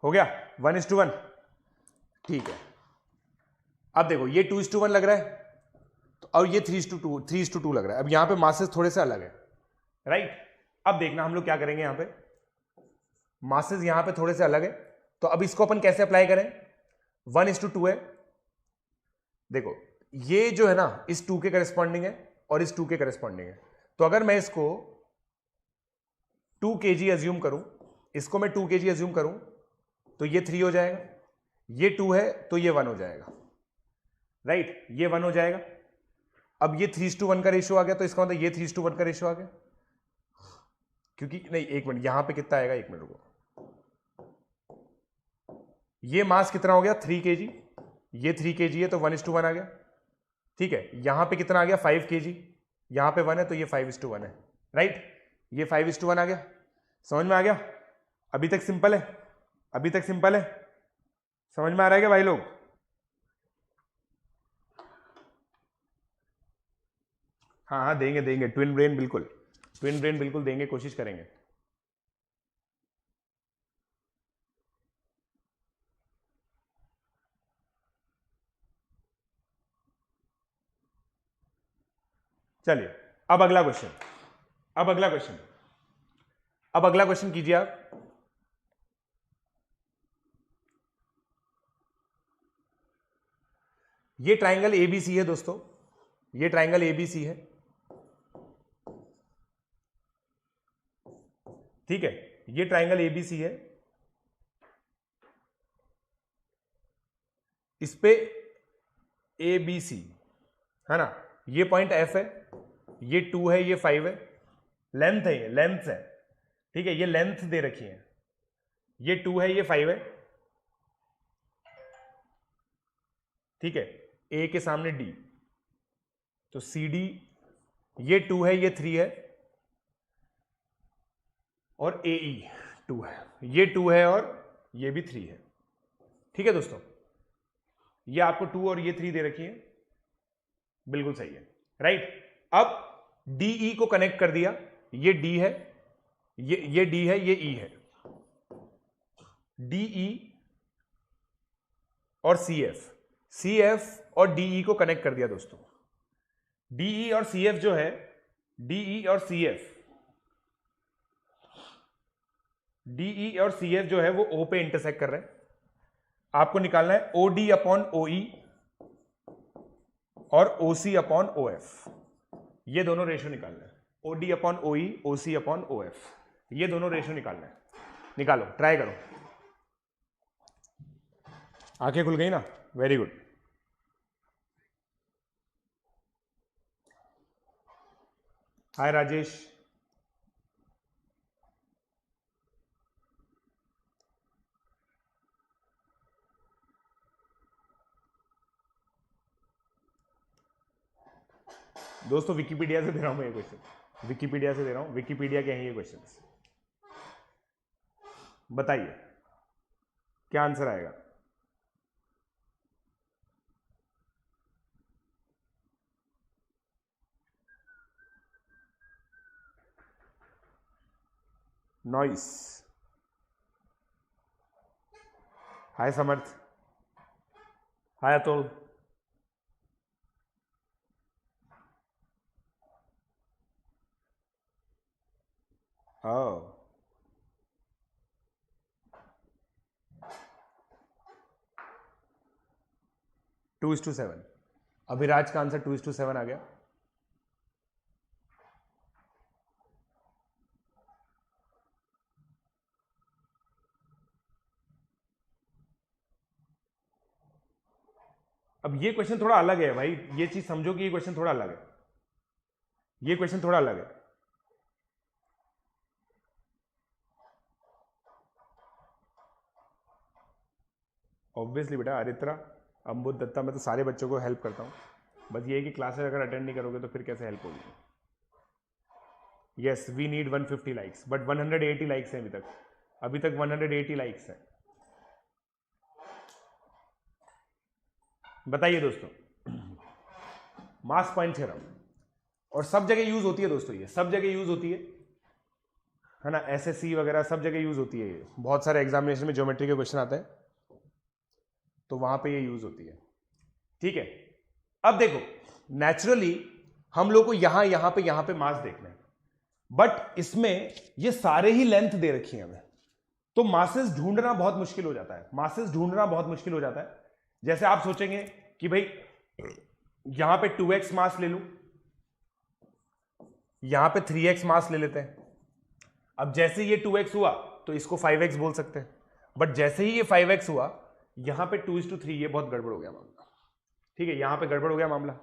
हो गया 1:1, ठीक है। अब देखो ये 2:1 लग रहा है, तो और ये 3:2 लग रहा है। अब यहां पे मासेस थोड़े से अलग है, राइट। अब देखना हम लोग क्या करेंगे, यहां पे मासेस यहां पे थोड़े से अलग है, तो अब इसको अपन कैसे अप्लाई करें, 1:2 है। देखो ये जो है ना इस 2 के करस्पॉन्डिंग है और इस 2 के करस्पॉन्डिंग है, तो अगर मैं इसको 2 kg अज्यूम करूं, इसको मैं 2 kg अज्यूम करूं, तो ये 3 हो जाएगा, ये 2 है तो ये 1 हो जाएगा, राइट, ये 1 हो जाएगा। अब ये 3:1 का रेशियो आ गया, तो इसका मतलब ये 3:1 का रेशियो आ गया, क्योंकि नहीं एक मिनट, यहां पे कितना आएगा, एक मिनट रुको, ये मास कितना हो गया 3 kg, ये 3 kg है तो 1:1 आ गया, ठीक है। यहां पे कितना आ गया 5 kg, यहां पे 1 है तो ये 5:1 है, राइट, ये 5:1 आ गया। समझ में आ गया, अभी तक सिंपल है, अभी तक सिंपल है, समझ में आ रहा है क्या भाई लोग। हाँ हाँ देंगे देंगे, ट्विन ब्रेन बिल्कुल, ट्विन ब्रेन बिल्कुल देंगे, कोशिश करेंगे। चलिए अब अगला क्वेश्चन कीजिए आप। ये ट्राइंगल एबीसी है दोस्तों, ये ट्राइंगल एबीसी है, ठीक है, ये ट्राइंगल एबीसी है, इस पे एबीसी है ना, ये पॉइंट एफ है, ये 2 है, ये 5 है, लेंथ है, ये लेंथ है, ठीक है, ये लेंथ दे रखी है, ये 2 है, ये 5 है, ठीक है, ए के सामने डी, तो सी डी, ये 2 है, ये 3 है, और ए ई 2 है, ये 2 है और ये भी 3 है, ठीक है दोस्तों, ये आपको 2 और ये 3 दे रखी है, बिल्कुल सही है, राइट। अब डीई को कनेक्ट कर दिया, ये डी है, ये डी है, ये ई है, डीई और सीएफ और डीई को कनेक्ट कर दिया दोस्तों। डीई और सीएफ जो है, डीई और सीएफ जो है वो ओ पे इंटरसेक्ट कर रहे हैं। आपको निकालना है ओडी अपॉन ओई और ओसी अपॉन ओएफ, ये दोनों रेशो निकालना है, ओडी अपॉन ओई, ओसी अपॉन ओएफ, ये दोनों रेशो निकालना है। निकालो, ट्राई करो। आंखें खुल गई ना, वेरी गुड। हाय राजेश, दोस्तों विकिपीडिया से दे रहा हूं मैं ये क्वेश्चन, विकिपीडिया से दे रहा हूं, विकिपीडिया के हैं ये क्वेश्चंस। बताइए क्या आंसर आएगा। नॉइस, हाय समर्थ, हाय अतुल, oh 2:7, अभिराज का आंसर 2:7 आ गया। अब ये क्वेश्चन थोड़ा अलग है भाई, ये चीज समझो कि ये क्वेश्चन थोड़ा अलग है, ये क्वेश्चन थोड़ा अलग है। ऑब्वियसली बेटा, अरित्रा, अम्बुद दत्ता, मैं तो सारे बच्चों को हेल्प करता हूँ, बस ये है कि क्लासेस अगर अटेंड नहीं करोगे तो फिर कैसे हेल्प होगी। Yes, we need 150 likes, but 180 likes हैं अभी तक 180 लाइक्स हैं। बताइए दोस्तों, मास पॉइंट थ्योरम, और सब जगह यूज होती है दोस्तों, ये सब जगह यूज होती है ना, एसएससी वगैरह सब जगह यूज होती है, ये बहुत सारे एग्जामिनेशन में ज्योमेट्री के क्वेश्चन आते हैं तो वहां पे ये यूज होती है, ठीक है। अब देखो, नेचुरली हम लोग को यहां पे मास देखना है, बट इसमें ये सारे ही लेंथ दे रखी है हमें, तो मासेस ढूंढना बहुत मुश्किल हो जाता है, मासेस ढूंढना बहुत मुश्किल हो जाता है। जैसे आप सोचेंगे कि भाई यहां पे 2x मास ले लूं, यहां पे 3x मास ले लेते हैं। अब जैसे ये 2x हुआ तो इसको 5x बोल सकते हैं, बट जैसे ही ये 5x हुआ, यहां पे 2:3, ये बहुत गड़बड़ हो गया मामला, ठीक है, यहां पे गड़बड़ हो गया मामला,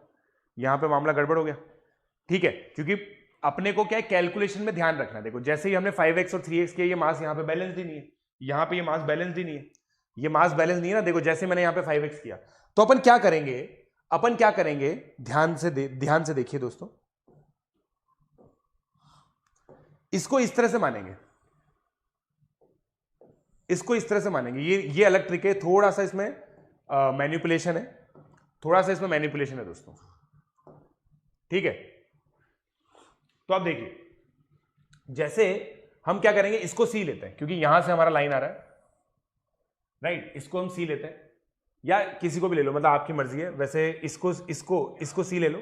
यहां पे मामला गड़बड़ हो गया, ठीक है, क्योंकि अपने को क्या है, कैलकुलेशन में ध्यान रखना है। देखो जैसे ही हमने 5x और 3x किया, ये मास यहां पे बैलेंस ही नहीं है, यहां पे ये मास बैलेंस ही नहीं है, ये मास बैलेंस नहीं है ना। देखो जैसे मैंने यहां पे 5x किया, तो अपन क्या करेंगे, ध्यान से देखिए दोस्तों, इसको इस तरह से मानेंगे, इसको इस तरह से मानेंगे, ये अलग ट्रिक है, थोड़ा सा इसमें मैनिपुलेशन है, दोस्तों, ठीक है। तो आप देखिए, जैसे हम क्या करेंगे, इसको सी लेते हैं, क्योंकि यहां से हमारा लाइन आ रहा है, राइट, इसको हम सी लेते हैं, या किसी को भी ले लो, मतलब आपकी मर्जी है, वैसे इसको सी ले लो,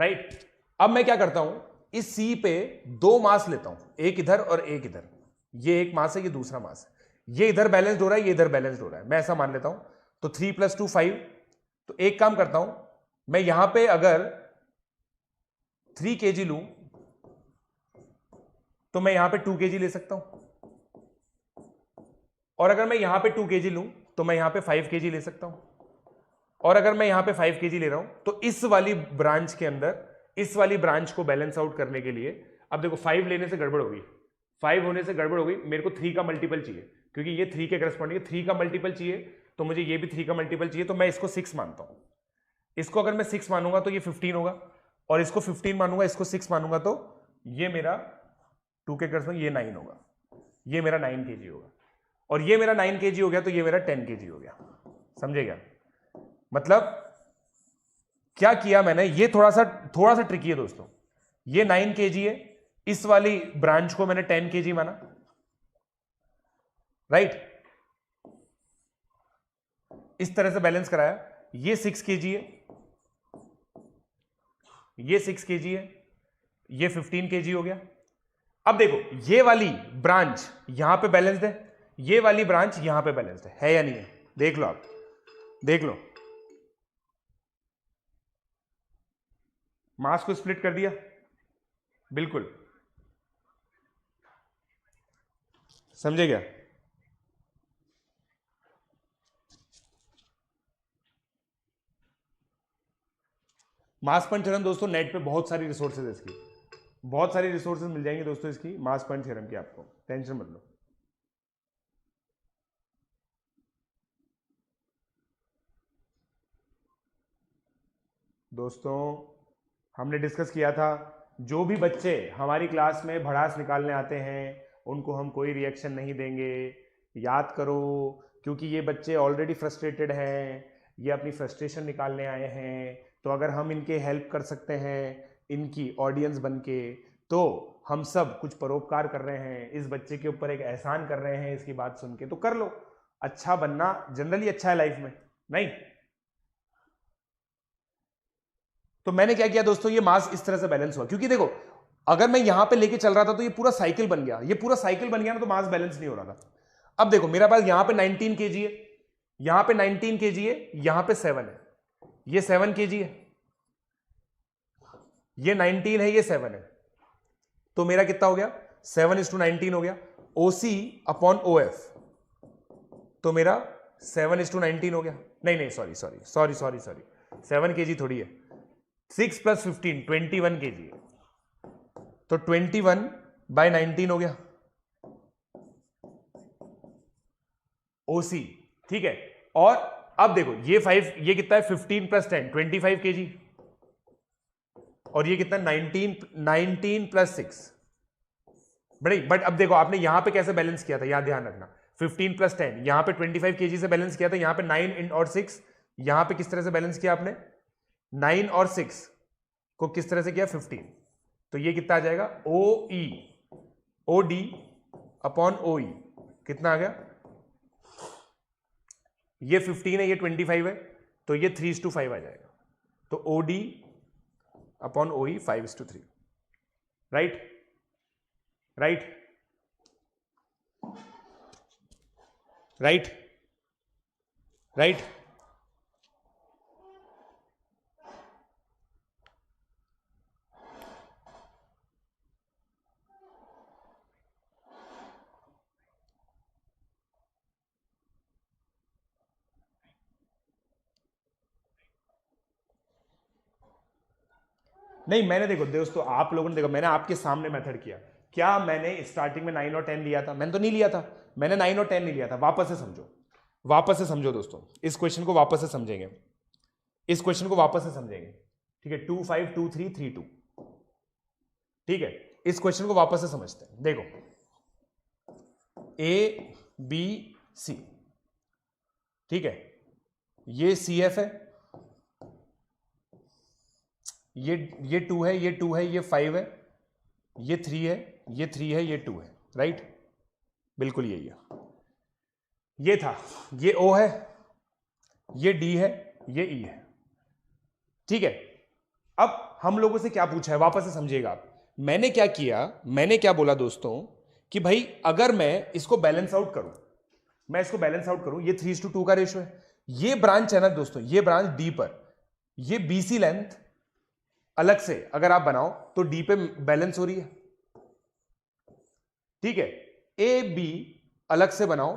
राइट। अब मैं क्या करता हूं, इस सी पे दो मास लेता हूं, एक इधर और एक इधर। ये एक मास है, ये दूसरा मास है। ये इधर बैलेंस्ड हो रहा है, ये इधर बैलेंस्ड हो रहा है, मैं ऐसा मान लेता हूं। तो 3 + 2 5। तो एक काम करता हूं, मैं यहां पे अगर 3 kg लूं तो मैं यहां पे 2 kg ले सकता हूं, और अगर मैं यहां पे 2 kg लूं तो मैं यहां पे 5 kg ले सकता हूं, और अगर मैं यहां पे 5 kg ले रहा हूं तो इस वाली ब्रांच के अंदर, इस वाली ब्रांच को बैलेंस आउट करने के लिए, अब देखो 5 लेने से गड़बड़ होगी, 5 होने से गड़बड़ होगी, मेरे को 3 का मल्टीपल चाहिए, क्योंकि ये 3 के करस्पॉन्डिंग 3 का मल्टीपल चाहिए, तो मुझे ये भी 3 का मल्टीपल चाहिए, तो मैं इसको 6 मानता हूं। इसको अगर मैं 6 मानूंगा तो ये 15 होगा, और इसको 15 मानूंगा, इसको 6 मानूंगा, तो ये मेरा 2 के करस्पॉन्डिंग ये 9 होगा, ये मेरा 9 kg होगा, और ये मेरा 9 kg हो गया, तो ये मेरा 10 kg हो गया। समझे क्या मतलब? क्या किया मैंने, ये थोड़ा सा ट्रिकी है दोस्तों। ये 9 kg है, इस वाली ब्रांच को मैंने 10 kg माना, राइट। इस तरह से बैलेंस कराया। ये 6 kg है, ये 6 kg है, ये 15 kg हो गया। अब देखो, ये वाली ब्रांच यहां पे बैलेंस्ड है, ये वाली ब्रांच यहां पे बैलेंस्ड है या नहीं है? देख लो, आप देख लो। मास को स्प्लिट कर दिया, बिल्कुल। समझे क्या? मास पंच थ्योरम दोस्तों, नेट पे बहुत सारी रिसोर्सेज है इसकी, बहुत सारी रिसोर्सेज मिल जाएंगी दोस्तों इसकी, मास पंच थ्योरम की, आपको टेंशन मत लो। दोस्तों हमने डिस्कस किया था, जो भी बच्चे हमारी क्लास में भड़ास निकालने आते हैं उनको हम कोई रिएक्शन नहीं देंगे, याद करो, क्योंकि ये बच्चे ऑलरेडी फ्रस्ट्रेटेड हैं, ये अपनी फ्रस्ट्रेशन निकालने आए हैं, तो अगर हम इनके हेल्प कर सकते हैं इनकी ऑडियंस बन के, तो हम सब कुछ परोपकार कर रहे हैं, इस बच्चे के ऊपर एक एहसान कर रहे हैं इसकी बात सुन के, तो कर लो। अच्छा बनना जनरली अच्छा है लाइफ में, नहीं? तो मैंने क्या किया दोस्तों, ये मास इस तरह से बैलेंस हुआ, क्योंकि देखो अगर मैं यहां पे लेके चल रहा था तो ये पूरा साइकिल बन गया, ये पूरा साइकिल बन गया ना, तो मास बैलेंस नहीं हो रहा था। अब देखो मेरे पास यहां पे 19 kg है, यहां पे 19 kg है, यहां पे 7 है, ये 7 kg है, ये 19 है, ये 7 है, तो मेरा कितना हो गया? 7:19 हो गया। OC अपॉन OF, तो मेरा 7:19 हो गया। नहीं सॉरी 7 kg थोड़ी है, 6 + 15 21 kg है, तो 21/19 हो गया OC, ठीक है। और अब देखो ये 5, ये कितना है? 15 + 10 25 kg, और ये कितना? 19 + 6। बट अब देखो आपने यहां पे कैसे बैलेंस किया था, यहां ध्यान रखना, 15 + 10, यहां पे 25 kg से बैलेंस किया था, यहां पे 9 और 6, यहां पे किस तरह से बैलेंस किया आपने? 9 और 6 को किस तरह से किया? 15, तो ये कितना आ जाएगा? OD अपॉन OE, कितना आ गया? ये 15 है, ये 25 है, तो ये 3:5 आ जाएगा, तो OD upon OE 5:3, right? Right? Right? Right? नहीं, मैंने देखो दोस्तों, आप लोगों ने देखो, मैंने आपके सामने मेथड किया। क्या मैंने स्टार्टिंग में 9 और 10 लिया था? मैंने तो नहीं लिया था, मैंने 9 और 10 नहीं लिया था। वापस से समझो, वापस से समझो दोस्तों, इस क्वेश्चन को वापस से समझेंगे, इस क्वेश्चन को वापस से समझेंगे, ठीक है? 2 5 2 3 3 2, ठीक है? इस क्वेश्चन को वापस से समझते हैं। देखो ABC, ठीक है, ये CF है, ये 2 है, ये 2 है, ये 5 है, ये 3 है, ये 3 है, ये 2 है, राइट? बिल्कुल यही है, ये था, ये O है, ये D है, ये E है, ठीक है? अब हम लोगों से क्या पूछा है, वापस से समझिएगा आप। मैंने क्या किया, मैंने क्या बोला दोस्तों कि भाई अगर मैं इसको बैलेंस आउट करूं, मैं इसको बैलेंस आउट करूं, ये 3:2 का रेशियो है। ये ब्रांच है ना दोस्तों, ये ब्रांच डी पर, ये बीसी लेंथ अलग से अगर आप बनाओ तो डी पे बैलेंस हो रही है, ठीक है। ए बी अलग से बनाओ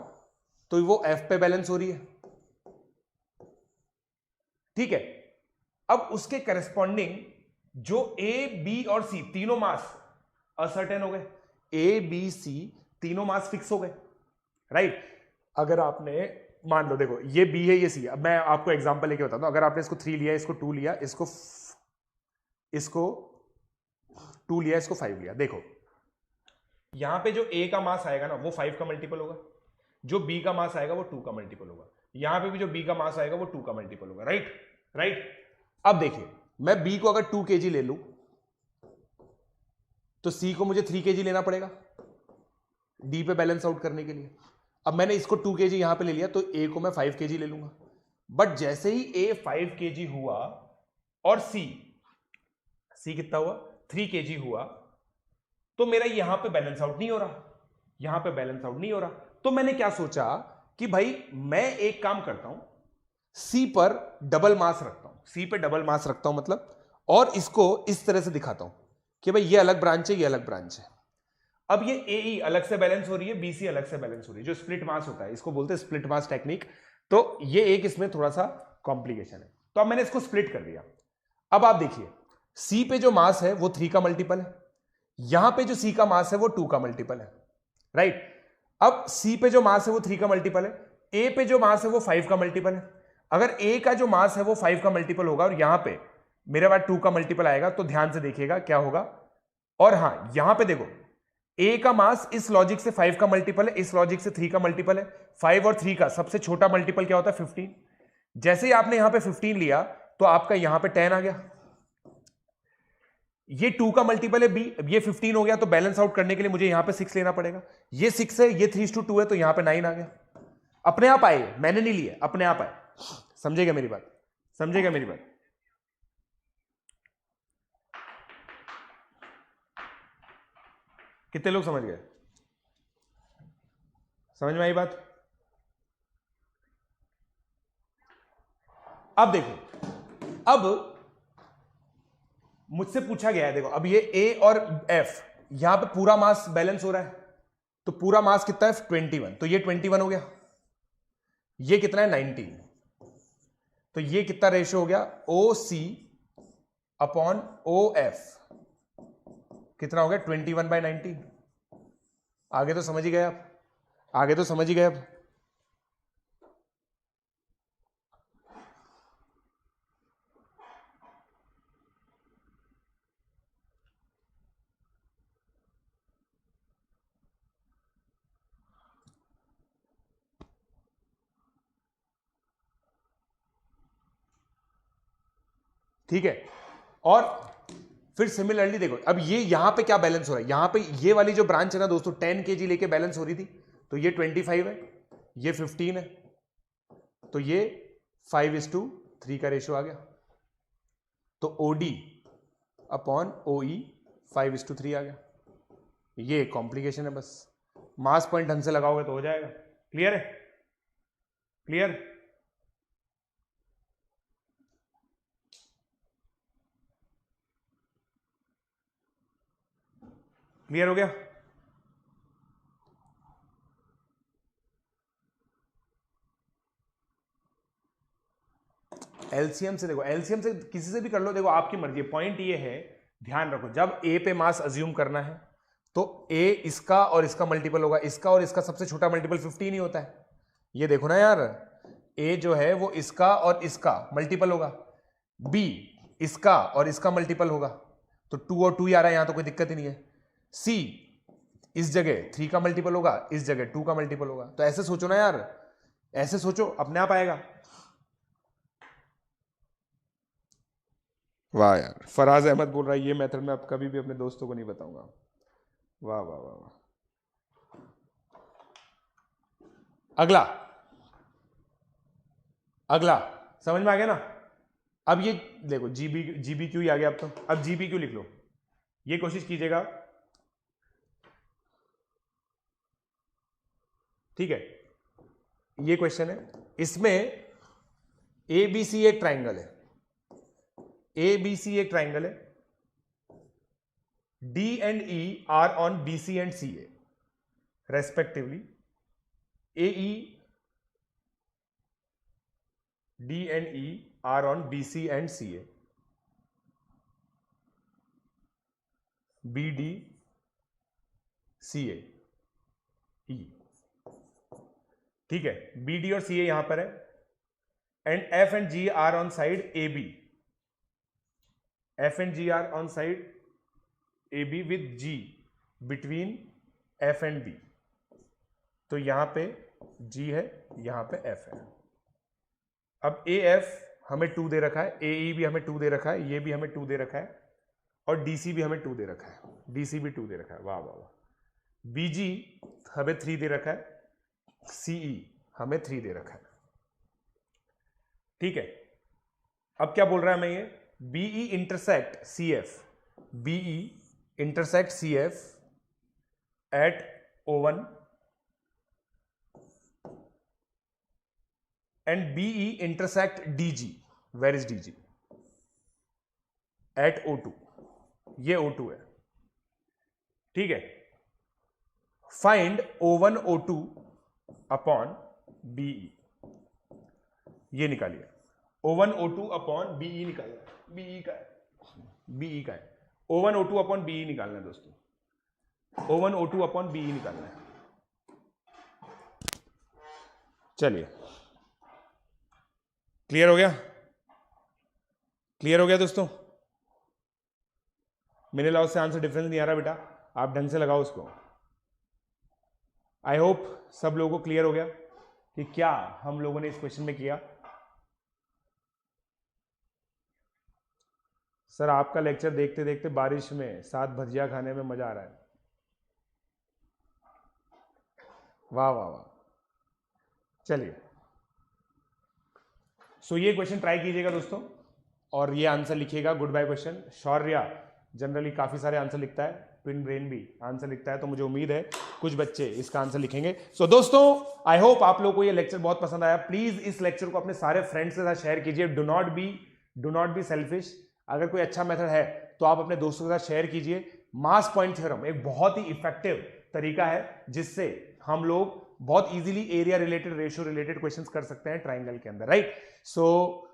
तो वो एफ पे बैलेंस हो रही है, ठीक है। अब उसके करस्पॉन्डिंग जो ए बी और सी तीनों मास असर्टेन हो गए, ए बी सी तीनों मास फिक्स हो गए, राइट। अगर आपने मान लो, देखो ये बी है ये सी है, अब मैं आपको एग्जांपल लेके बताता हूं। अगर आपने इसको 3 लिया, इसको 2 लिया, इसको 2 लिया, इसको 5 लिया, देखो यहां पे जो ए का मास आएगा ना वो 5 का मल्टीपल होगा, जो बी का मास आएगा वो 2 का मल्टीपल होगा, यहां पे भी जो बी का मास आएगा वो 2 का मल्टीपल होगा, राइट राइट। अब देखिए मैं बी को अगर 2 kg ले लूं तो सी को मुझे 3 kg लेना पड़ेगा डी पे बैलेंस आउट करने के लिए। अब मैंने इसको 2 kg यहां पे ले लिया तो ए को मैं 5 kg ले लूंगा, बट जैसे ही ए 5 kg हुआ और सी कितना हुआ 3 kg हुआ, तो मेरा यहां पे बैलेंस आउट नहीं हो रहा, यहां पे बैलेंस आउट नहीं हो रहा। तो मैंने क्या सोचा कि भाई मैं एक काम करता हूं, सी पर डबल मास रखता हूं, सी पे डबल मास रखता हूं मतलब, और इसको इस तरह से दिखाता हूं कि भाई ये अलग ब्रांच है, ये अलग ब्रांच है। अब ये ए अलग से बैलेंस हो रही है, बीसी अलग से बैलेंस हो रही है, जो स्प्लिट मास होता है इसको बोलते हैं स्प्लिट मास टेक्निक। तो ये एक इसमें थोड़ा सा कॉम्प्लिकेशन है, तो अब मैंने इसको स्प्लिट कर दिया। अब आप देखिए सी पे जो मास है वो 3 का मल्टीपल है, यहां पे जो सी का मास है वो 2 का मल्टीपल है, राइट। अब सी पे जो मास है वो 3 का मल्टीपल है, ए पे जो मास है वो 5 का मल्टीपल है। अगर ए का जो मास है वो 5 का मल्टीपल होगा और यहां पे मेरे पास 2 का मल्टीपल आएगा, तो ध्यान से देखिएगा क्या होगा। और हां यहां पे देखो ए का मास इस लॉजिक से 5 का मल्टीपल है, इस लॉजिक से 3 का मल्टीपल है। 5 और 3 का सबसे छोटा मल्टीपल क्या होता है 15। जैसे ही आपने यहां पे 15 लिया तो आपका यहां पे 10 आ गया। ये 2 का मल्टीपल है बी, ये 15 हो गया, तो बैलेंस आउट करने के लिए मुझे यहां पे 6 लेना पड़ेगा। ये 6 है, ये 3:2 है, तो यहां पे 9 आ गया। अपने आप आए, मैंने नहीं लिए, अपने आप आए। समझेगा मेरी बात, समझेगा मेरी बात। कितने लोग समझ गए, समझ में आई बात। अब देखो, अब मुझसे पूछा गया है, देखो अब ये ए और एफ यहां पे पूरा मास बैलेंस हो रहा है, तो पूरा मास कितना है 21, तो ये 21 हो गया, ये कितना है 19, तो ये कितना रेशियो हो गया ओ सी अपॉन ओ एफ, कितना हो गया 21/19। आगे तो समझ ही गए आप, आगे तो समझ ही गए आप। ठीक है, और फिर सिमिलरली देखो अब ये यहां पे क्या बैलेंस हो रहा है, यहां पे ये वाली जो ब्रांच है ना दोस्तों 10 kg लेके बैलेंस हो रही थी, तो ये 25 है, ये 15 है, तो ये 5:3 का रेशियो आ गया, तो OD अपॉन OE 5:3 आ गया। ये कॉम्प्लिकेशन है, बस मास पॉइंट ढंग से लगाओगे तो हो जाएगा। क्लियर है, क्लियर। क्लियर हो गया। एलसीएम से देखो, एलसीएम से किसी से भी कर लो, देखो आपकी मर्जी है। पॉइंट ये है, ध्यान रखो, जब ए पे मास अज्यूम करना है तो ए इसका और इसका मल्टीपल होगा, इसका और इसका सबसे छोटा मल्टीपल 15 ही होता है। ये देखो ना यार, ए जो है वो इसका और इसका मल्टीपल होगा, बी इसका और इसका मल्टीपल होगा, तो 2 और 2 ही आ रहा है यहां, तो कोई दिक्कत ही नहीं है। सी इस जगह 3 का मल्टीपल होगा, इस जगह 2 का मल्टीपल होगा, तो ऐसे सोचो ना यार, ऐसे सोचो, अपने आप आएगा। वाह यार, फराज अहमद बोल रहा है ये मेथड मैं अब कभी भी अपने दोस्तों को नहीं बताऊंगा। वाह वाह वाह वाह। अगला, अगला समझ में आ गया ना। अब ये देखो जीबी क्यू ही आ गया अब तो। अब जीबी क्यू लिख लो, ये कोशिश कीजिएगा, ठीक है। ये क्वेश्चन है, इसमें ए बी सी एक ट्राइंगल है, ए बी सी एक ट्राइंगल है, D and E are on B C and C A respectively, A E D and E are on B C and C A, B D C A E, ठीक है। B D और सी ए यहां पर है, and F and G are on side A B, F and G are on side A B with G between F and B. तो यहां पे जी है, यहां पे एफ है। अब ए एफ हमें 2 दे रखा है, ए ई भी हमें 2 दे रखा है, ये भी हमें 2 दे रखा है, और डी सी भी हमें 2 दे रखा है, डी सी भी 2 दे रखा है, वाह वाह वाह। बी जी हमें 3 दे रखा है, सी ई हमें 3 दे रखा है, ठीक है। अब क्या बोल रहा है हमें ये, B E intersect C F, B E intersect C F at O1 and BE intersect DG. Where is DG? At O2. ये O2 है, ठीक है। Find O1 O2 upon BE, ये निकालिए। O1 O2 upon BE निकालिए, BE का है, BE का है। O1 O2 upon BE निकालना है दोस्तों, O1 O2 upon BE निकालना है। चलिए, क्लियर हो गया? क्लियर हो गया दोस्तों? मेरे लॉस से आंसर डिफरेंस नहीं आ रहा बेटा, आप ढंग से लगाओ उसको। आई होप सब लोगों को क्लियर हो गया कि क्या हम लोगों ने इस क्वेश्चन में किया। सर आपका लेक्चर देखते देखते बारिश में साथ भजिया खाने में मजा आ रहा है, वाह वाह वाह। चलिए, सो ये क्वेश्चन ट्राई कीजिएगा दोस्तों, और ये आंसर लिखिएगा। Good by question. Shaurya generally काफी सारे आंसर लिखता है, ट्विन ब्रेन भी आंसर लिखता है, तो मुझे उम्मीद है कुछ बच्चे इसका आंसर लिखेंगे। सो दोस्तों, आई होप आप लोगों को ये लेक्चर बहुत पसंद आया। प्लीज इस लेक्चर को अपने सारे फ्रेंड्स के साथ शेयर कीजिए। Do not be selfish. अगर कोई अच्छा मेथड है तो आप अपने दोस्तों के साथ शेयर कीजिए। मास पॉइंट थ्योरम एक बहुत ही इफेक्टिव तरीका है जिससे हम लोग बहुत easily area related, ratio related questions कर सकते हैं ट्राइंगल के अंदर, राइट। सो